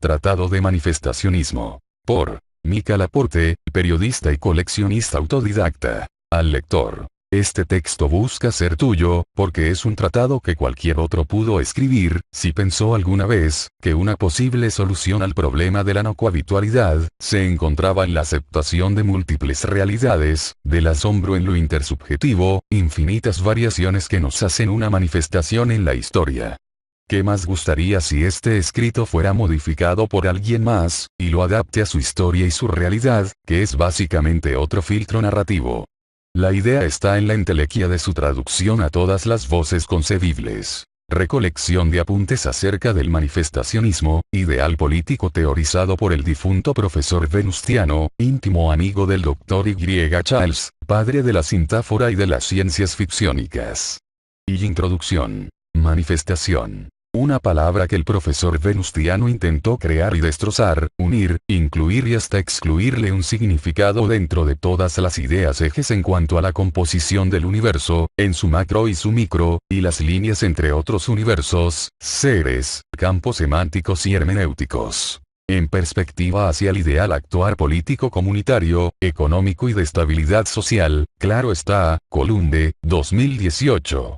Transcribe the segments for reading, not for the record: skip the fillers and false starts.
Tratado de Manifestacionismo. Por Mica Laporte, periodista y coleccionista autodidacta. Al lector. Este texto busca ser tuyo, porque es un tratado que cualquier otro pudo escribir, si pensó alguna vez, que una posible solución al problema de la no cohabitualidad, se encontraba en la aceptación de múltiples realidades, del asombro en lo intersubjetivo, infinitas variaciones que nos hacen una manifestación en la historia. ¿Qué más gustaría si este escrito fuera modificado por alguien más, y lo adapte a su historia y su realidad, que es básicamente otro filtro narrativo? La idea está en la entelequia de su traducción a todas las voces concebibles. Recolección de apuntes acerca del manifestacionismo, ideal político teorizado por el difunto profesor Venustiano, íntimo amigo del Dr. Y. Charles, padre de la sintáfora y de las ciencias ficciónicas. Y introducción. Manifestación. Una palabra que el profesor Venustiano intentó crear y destrozar, unir, incluir y hasta excluirle un significado dentro de todas las ideas ejes en cuanto a la composición del universo, en su macro y su micro, y las líneas entre otros universos, seres, campos semánticos y hermenéuticos. En perspectiva hacia el ideal actuar político comunitario, económico y de estabilidad social, claro está, Columbe, 2018.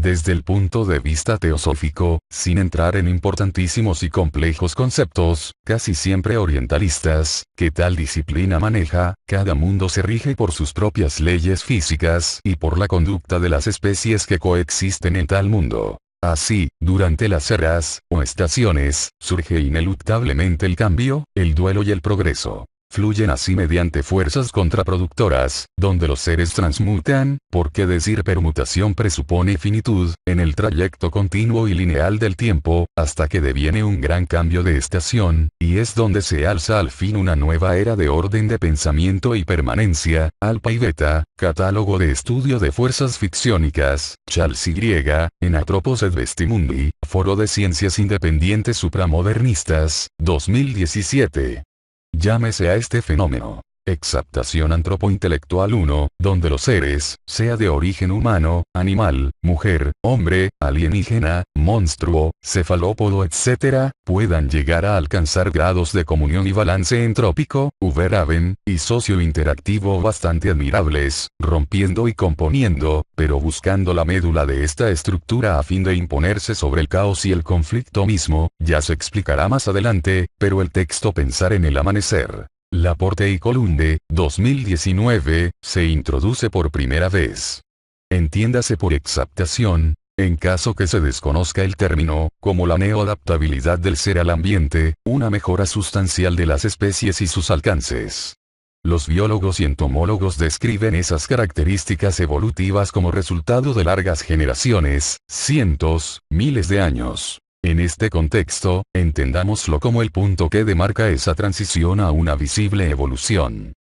Desde el punto de vista teosófico, sin entrar en importantísimos y complejos conceptos, casi siempre orientalistas, que tal disciplina maneja, cada mundo se rige por sus propias leyes físicas y por la conducta de las especies que coexisten en tal mundo. Así, durante las eras, o estaciones, surge ineluctablemente el cambio, el duelo y el progreso. Fluyen así mediante fuerzas contraproductoras, donde los seres transmutan, porque decir permutación presupone finitud, en el trayecto continuo y lineal del tiempo, hasta que deviene un gran cambio de estación, y es donde se alza al fin una nueva era de orden de pensamiento y permanencia. Alpha y Beta, Catálogo de Estudio de Fuerzas Ficciónicas, Charles Y., en Atropos et Vestimundi, Foro de Ciencias Independientes Supramodernistas, 2017. Llámese a este fenómeno exaptación antropointelectual 1, donde los seres, sea de origen humano, animal, mujer, hombre, alienígena, monstruo, cefalópodo etc., puedan llegar a alcanzar grados de comunión y balance entrópico, Uberhaben, y socio-interactivo bastante admirables, rompiendo y componiendo, pero buscando la médula de esta estructura a fin de imponerse sobre el caos y el conflicto mismo, ya se explicará más adelante, pero el texto Pensar en el Amanecer. Laporte y Columbe, 2019, se introduce por primera vez. Entiéndase por exaptación, en caso que se desconozca el término, como la neoadaptabilidad del ser al ambiente, una mejora sustancial de las especies y sus alcances. Los biólogos y entomólogos describen esas características evolutivas como resultado de largas generaciones, cientos, miles de años. En este contexto, entendámoslo como el punto que demarca esa transición a una visible evolución.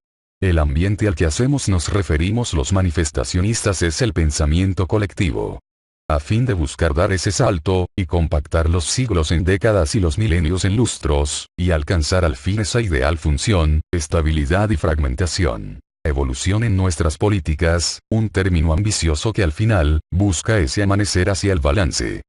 El ambiente al que hacemos nos referimos los manifestacionistas es el pensamiento colectivo. A fin de buscar dar ese salto, y compactar los siglos en décadas y los milenios en lustros, y alcanzar al fin esa ideal función, estabilidad y fragmentación. Evolución en nuestras políticas, un término ambicioso que al final, busca ese amanecer hacia el balance.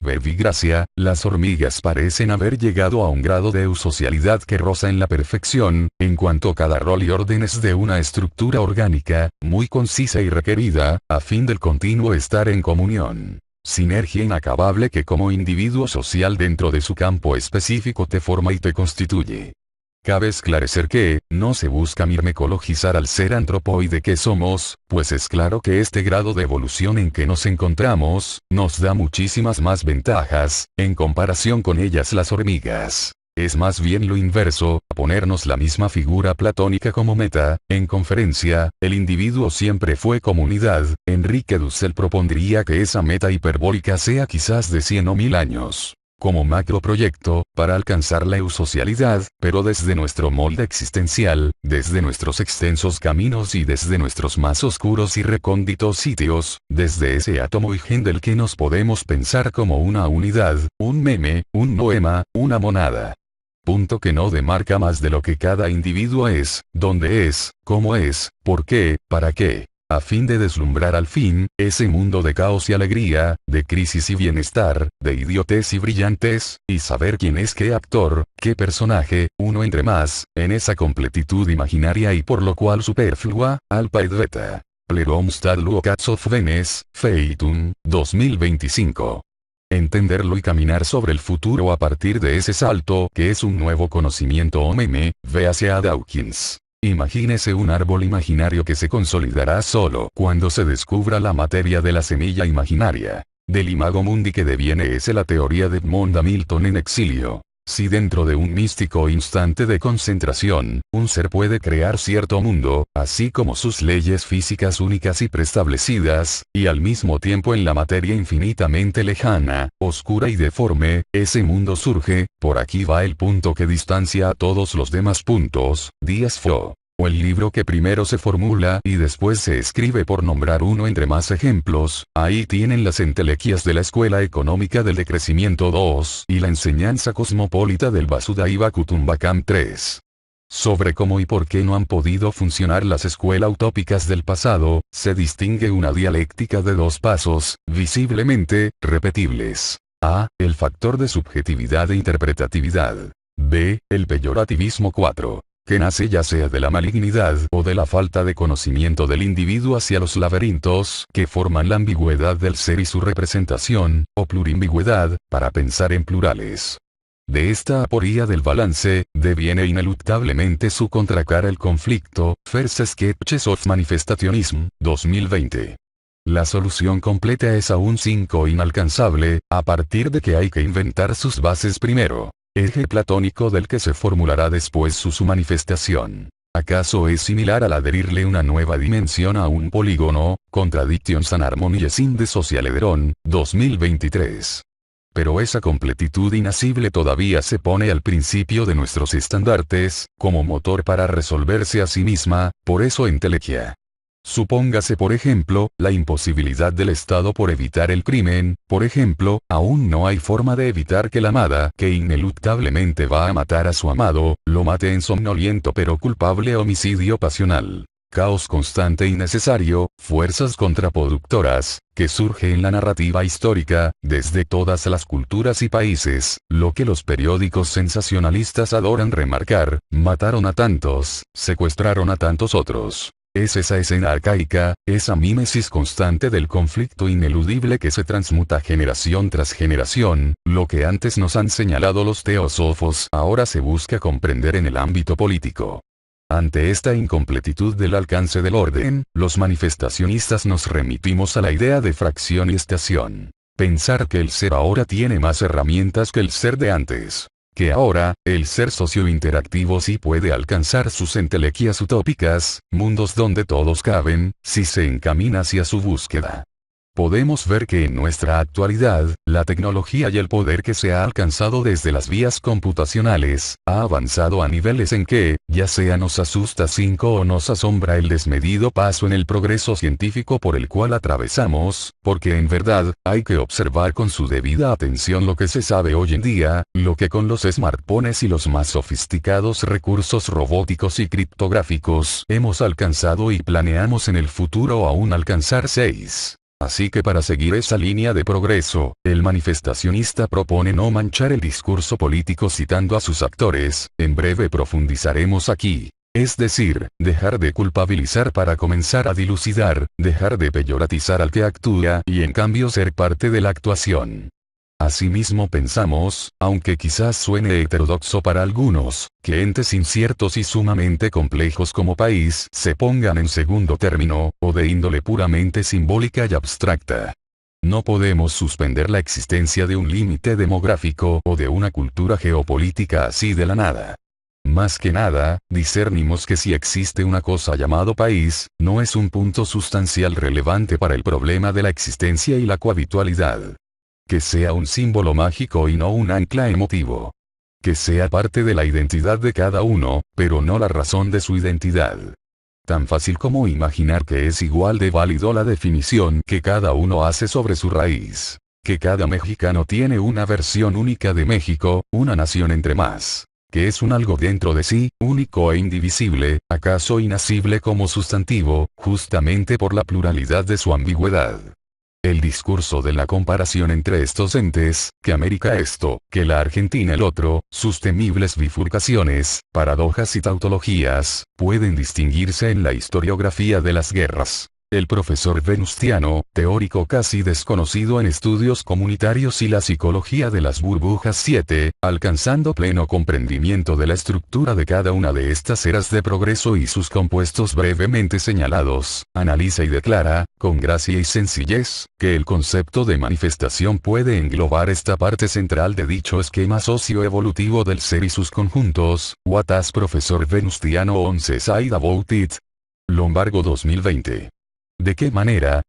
Verbigracia, las hormigas parecen haber llegado a un grado de eusocialidad que roza en la perfección, en cuanto cada rol y órdenes de una estructura orgánica, muy concisa y requerida, a fin del continuo estar en comunión. Sinergia inacabable que como individuo social dentro de su campo específico te forma y te constituye. Cabe esclarecer que, no se busca mirmecologizar al ser antropoide que somos, pues es claro que este grado de evolución en que nos encontramos, nos da muchísimas más ventajas, en comparación con ellas las hormigas. Es más bien lo inverso, ponernos la misma figura platónica como meta. En conferencia, el individuo siempre fue comunidad. Enrique Dussel propondría que esa meta hiperbólica sea quizás de 100 o 1000 años. Como macroproyecto, para alcanzar la eusocialidad, pero desde nuestro molde existencial, desde nuestros extensos caminos y desde nuestros más oscuros y recónditos sitios, desde ese átomo y gen del que nos podemos pensar como una unidad, un meme, un noema, una monada. Punto que no demarca más de lo que cada individuo es, dónde es, cómo es, por qué, para qué. a fin de deslumbrar al fin, ese mundo de caos y alegría, de crisis y bienestar, de idiotez y brillantes, y saber quién es qué actor, qué personaje, uno entre más, en esa completitud imaginaria y por lo cual superflua, alfa et beta. Pleromstad Luocats of Venice, Feitum, 2025. Entenderlo y caminar sobre el futuro a partir de ese salto que es un nuevo conocimiento o meme, véase a Dawkins. Imagínese un árbol imaginario que se consolidará solo cuando se descubra la materia de la semilla imaginaria. Del imago mundi que deviene es la teoría de Edmond Hamilton en exilio. Si dentro de un místico instante de concentración, un ser puede crear cierto mundo, así como sus leyes físicas únicas y preestablecidas, y al mismo tiempo en la materia infinitamente lejana, oscura y deforme, ese mundo surge, por aquí va el punto que distancia a todos los demás puntos, Díaz Fo. O el libro que primero se formula y después se escribe por nombrar uno entre más ejemplos, ahí tienen las entelequias de la Escuela Económica del Decrecimiento 2 y la enseñanza cosmopolita del Vasudhaiva Kutumbakam 3. Sobre cómo y por qué no han podido funcionar las escuelas utópicas del pasado, se distingue una dialéctica de dos pasos, visiblemente, repetibles. A. El factor de subjetividad e interpretatividad. B. El peyorativismo 4. Que nace ya sea de la malignidad o de la falta de conocimiento del individuo hacia los laberintos que forman la ambigüedad del ser y su representación, o plurimbigüedad, para pensar en plurales. De esta aporía del balance, deviene ineluctablemente su contracara el conflicto, First Sketches of Manifestationism, 2020. La solución completa es aún 5 inalcanzable, a partir de que hay que inventar sus bases primero. Eje platónico del que se formulará después su manifestación. ¿Acaso es similar al adherirle una nueva dimensión a un polígono? Contradictions and Harmonies in the Social Edron, 2023. Pero esa completitud inacible todavía se pone al principio de nuestros estandartes, como motor para resolverse a sí misma, por eso entelequia. Supóngase por ejemplo, la imposibilidad del Estado por evitar el crimen, por ejemplo, aún no hay forma de evitar que la amada, que ineluctablemente va a matar a su amado, lo mate en somnoliento pero culpable homicidio pasional. Caos constante y necesario, fuerzas contraproductoras, que surge en la narrativa histórica, desde todas las culturas y países, lo que los periódicos sensacionalistas adoran remarcar, mataron a tantos, secuestraron a tantos otros. Es esa escena arcaica, esa mímesis constante del conflicto ineludible que se transmuta generación tras generación, lo que antes nos han señalado los teósofos ahora se busca comprender en el ámbito político. Ante esta incompletitud del alcance del orden, los manifestacionistas nos remitimos a la idea de fracción y estación. Pensar que el ser ahora tiene más herramientas que el ser de antes. Que ahora, el ser sociointeractivo sí puede alcanzar sus entelequias utópicas, mundos donde todos caben, si se encamina hacia su búsqueda. Podemos ver que en nuestra actualidad, la tecnología y el poder que se ha alcanzado desde las vías computacionales, ha avanzado a niveles en que, ya sea nos asusta o nos asombra el desmedido paso en el progreso científico por el cual atravesamos, porque en verdad, hay que observar con su debida atención lo que se sabe hoy en día, lo que con los smartphones y los más sofisticados recursos robóticos y criptográficos hemos alcanzado y planeamos en el futuro aún alcanzar 6. Así que para seguir esa línea de progreso, el manifestacionista propone no manchar el discurso político citando a sus actores, en breve profundizaremos aquí. Es decir, dejar de culpabilizar para comenzar a dilucidar, dejar de peyoratizar al que actúa y en cambio ser parte de la actuación. Asimismo pensamos, aunque quizás suene heterodoxo para algunos, que entes inciertos y sumamente complejos como país se pongan en segundo término, o de índole puramente simbólica y abstracta. No podemos suspender la existencia de un límite demográfico o de una cultura geopolítica así de la nada. Más que nada, discernimos que si existe una cosa llamado país, no es un punto sustancial relevante para el problema de la existencia y la cohabitualidad. Que sea un símbolo mágico y no un ancla emotivo. Que sea parte de la identidad de cada uno, pero no la razón de su identidad. Tan fácil como imaginar que es igual de válido la definición que cada uno hace sobre su raíz. Que cada mexicano tiene una versión única de México, una nación entre más. que es un algo dentro de sí, único e indivisible, acaso inacible como sustantivo, justamente por la pluralidad de su ambigüedad. El discurso de la comparación entre estos entes, que América esto, que la Argentina el otro, sus temibles bifurcaciones, paradojas y tautologías, pueden distinguirse en la historiografía de las guerras. El profesor Venustiano, teórico casi desconocido en estudios comunitarios y la psicología de las burbujas 7, alcanzando pleno comprendimiento de la estructura de cada una de estas eras de progreso y sus compuestos brevemente señalados, analiza y declara, con gracia y sencillez, que el concepto de manifestación puede englobar esta parte central de dicho esquema socioevolutivo del ser y sus conjuntos. What has Profesor Venustiano 11 said about it? Lombargo 2020. ¿De qué manera?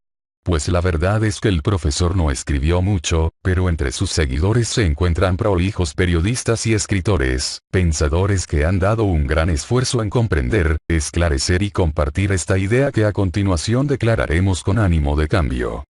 Pues la verdad es que el profesor no escribió mucho, pero entre sus seguidores se encuentran prolijos periodistas y escritores, pensadores que han dado un gran esfuerzo en comprender, esclarecer y compartir esta idea que a continuación declararemos con ánimo de cambio.